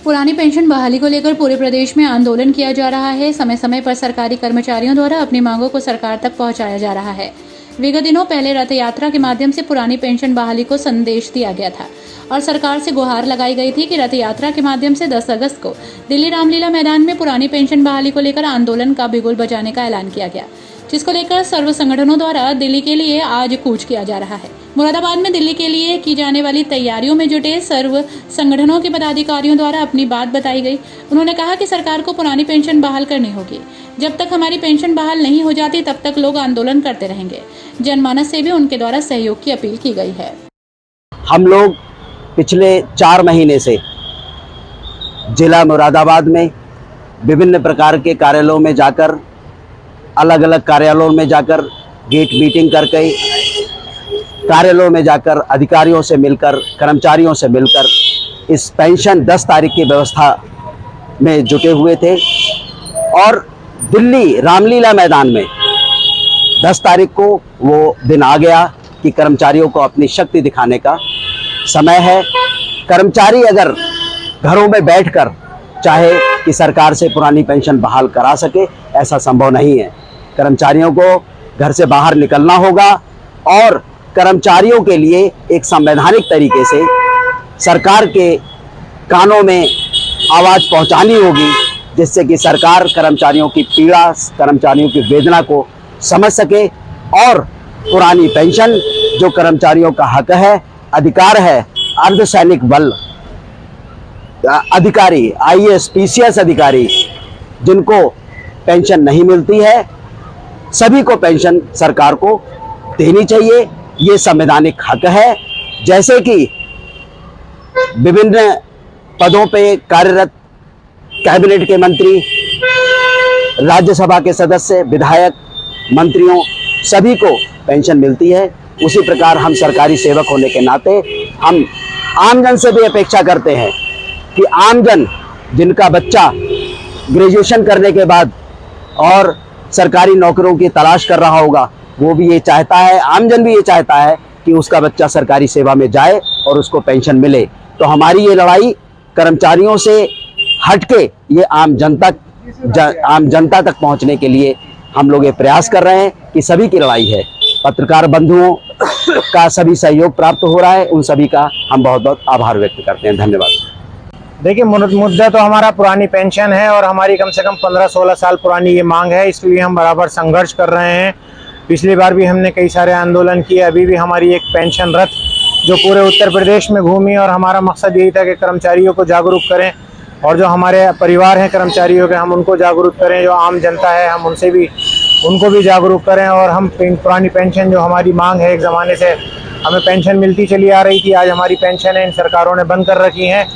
पुरानी पेंशन बहाली को लेकर पूरे प्रदेश में आंदोलन किया जा रहा है। समय समय पर सरकारी कर्मचारियों द्वारा अपनी मांगों को सरकार तक पहुंचाया जा रहा है। विगत दिनों पहले रथ यात्रा के माध्यम से पुरानी पेंशन बहाली को संदेश दिया गया था और सरकार से गुहार लगाई गई थी कि रथ यात्रा के माध्यम से 10 अगस्त को दिल्ली रामलीला मैदान में पुरानी पेंशन बहाली को लेकर आंदोलन का बिगुल बजाने का ऐलान किया गया, जिसको लेकर सर्व संगठनों द्वारा दिल्ली के लिए आज कूच किया जा रहा है। मुरादाबाद में दिल्ली के लिए की जाने वाली तैयारियों में जुटे सर्व संगठनों के पदाधिकारियों द्वारा अपनी बात बताई गई। उन्होंने कहा कि सरकार को पुरानी पेंशन बहाल करनी होगी। जब तक हमारी पेंशन बहाल नहीं हो जाती तब तक लोग आंदोलन करते रहेंगे। जनमानस से भी उनके द्वारा सहयोग की अपील की गई है। हम लोग पिछले 4 महीने से जिला मुरादाबाद में विभिन्न प्रकार के कार्यालयों में जाकर, अलग अलग कार्यालयों में जाकर गेट मीटिंग करके, कार्यालयों में जाकर अधिकारियों से मिलकर, कर्मचारियों से मिलकर इस पेंशन 10 तारीख की व्यवस्था में जुटे हुए थे और दिल्ली रामलीला मैदान में 10 तारीख को वो दिन आ गया कि कर्मचारियों को अपनी शक्ति दिखाने का समय है। कर्मचारी अगर घरों में बैठकर चाहे कि सरकार से पुरानी पेंशन बहाल करा सके, ऐसा संभव नहीं है। कर्मचारियों को घर से बाहर निकलना होगा और कर्मचारियों के लिए एक संवैधानिक तरीके से सरकार के कानों में आवाज़ पहुंचानी होगी, जिससे कि सरकार कर्मचारियों की पीड़ा, कर्मचारियों की वेदना को समझ सके और पुरानी पेंशन जो कर्मचारियों का हक है, अधिकार है, अर्धसैनिक बल अधिकारी, आईएएस, पीसीएस अधिकारी जिनको पेंशन नहीं मिलती है, सभी को पेंशन सरकार को देनी चाहिए। ये संवैधानिक हक है। जैसे कि विभिन्न पदों पे कार्यरत कैबिनेट के मंत्री, राज्यसभा के सदस्य, विधायक, मंत्रियों सभी को पेंशन मिलती है, उसी प्रकार हम सरकारी सेवक होने के नाते हम आमजन से भी अपेक्षा करते हैं कि आमजन जिनका बच्चा ग्रेजुएशन करने के बाद और सरकारी नौकरियों की तलाश कर रहा होगा, वो भी ये चाहता है, आमजन भी ये चाहता है कि उसका बच्चा सरकारी सेवा में जाए और उसको पेंशन मिले। तो हमारी ये लड़ाई कर्मचारियों से हटके ये आम जनता तक पहुंचने के लिए हम लोग ये प्रयास कर रहे हैं कि सभी की लड़ाई है। पत्रकार बंधुओं का सभी सहयोग प्राप्त हो रहा है, उन सभी का हम बहुत बहुत आभार व्यक्त करते हैं। धन्यवाद। देखिए, मुद्दा तो हमारा पुरानी पेंशन है और हमारी कम से कम 15-16 साल पुरानी ये मांग है, इसलिए हम बराबर संघर्ष कर रहे हैं। पिछली बार भी हमने कई सारे आंदोलन किए, अभी भी हमारी एक पेंशन रथ जो पूरे उत्तर प्रदेश में घूमी और हमारा मकसद यही था कि कर्मचारियों को जागरूक करें और जो हमारे परिवार हैं कर्मचारियों के, हम उनको जागरूक करें। जो आम जनता है, हम उनको भी जागरूक करें और हम पुरानी पेंशन जो हमारी मांग है, एक ज़माने से हमें पेंशन मिलती चली आ रही थी, आज हमारी पेंशन है इन सरकारों ने बंद कर रखी हैं।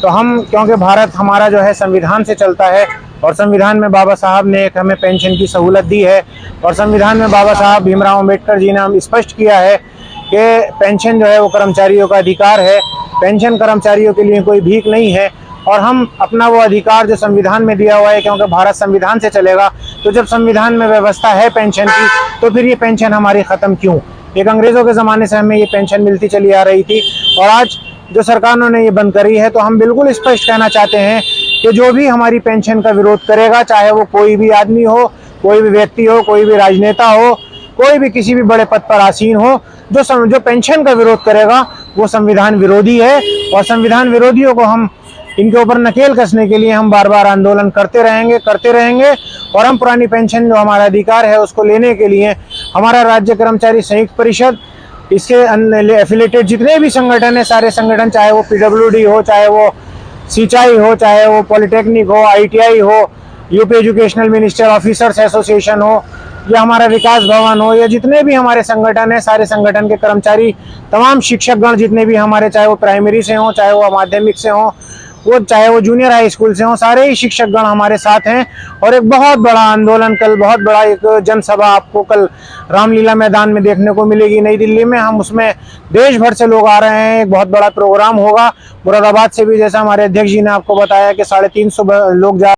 तो हम, क्योंकि भारत हमारा जो है संविधान से चलता है और संविधान में बाबा साहब ने एक हमें पेंशन की सहूलत दी है और संविधान में बाबा साहब भीमराव अम्बेडकर जी ने हम स्पष्ट किया है कि पेंशन जो है वो कर्मचारियों का अधिकार है। पेंशन कर्मचारियों के लिए कोई भीख नहीं है और हम अपना वो अधिकार जो संविधान में दिया हुआ है, क्योंकि भारत संविधान से चलेगा, तो जब संविधान में व्यवस्था है पेंशन की, तो फिर ये पेंशन हमारी ख़त्म क्यों? एक अंग्रेज़ों के ज़माने से हमें ये पेंशन मिलती चली आ रही थी और आज जो सरकारों ने ये बंद करी है, तो हम बिल्कुल स्पष्ट कहना चाहते हैं कि जो भी हमारी पेंशन का विरोध करेगा, चाहे वो कोई भी आदमी हो, कोई भी व्यक्ति हो, कोई भी राजनेता हो, कोई भी किसी भी बड़े पद पर आसीन हो, जो पेंशन का विरोध करेगा वो संविधान विरोधी है और संविधान विरोधियों को हम इनके ऊपर नकेल कसने के लिए हम बार बार आंदोलन करते रहेंगे और हम पुरानी पेंशन जो हमारा अधिकार है उसको लेने के लिए हमारा राज्य कर्मचारी संयुक्त परिषद, इसके एफिलेटेड जितने भी संगठन है, सारे संगठन, चाहे वो पीडब्ल्यूडी हो, चाहे वो सिंचाई हो, चाहे वो पॉलिटेक्निक हो, आईटीआई हो, UP educational minister officers association हो, या हमारा विकास भवन हो, या जितने भी हमारे संगठन है, सारे संगठन के कर्मचारी, तमाम शिक्षकगण जितने भी हमारे, चाहे वो प्राइमरी से हों, चाहे वो माध्यमिक से हों, वो चाहे वो जूनियर हाई स्कूल से हों, सारे ही शिक्षकगण हमारे साथ हैं और एक बहुत बड़ा आंदोलन, कल बहुत बड़ा एक जनसभा आपको कल रामलीला मैदान में देखने को मिलेगी नई दिल्ली में। हम उसमें देश भर से लोग आ रहे हैं, एक बहुत बड़ा प्रोग्राम होगा। मुरादाबाद से भी, जैसा हमारे अध्यक्ष जी ने आपको बताया, कि 350 लोग जा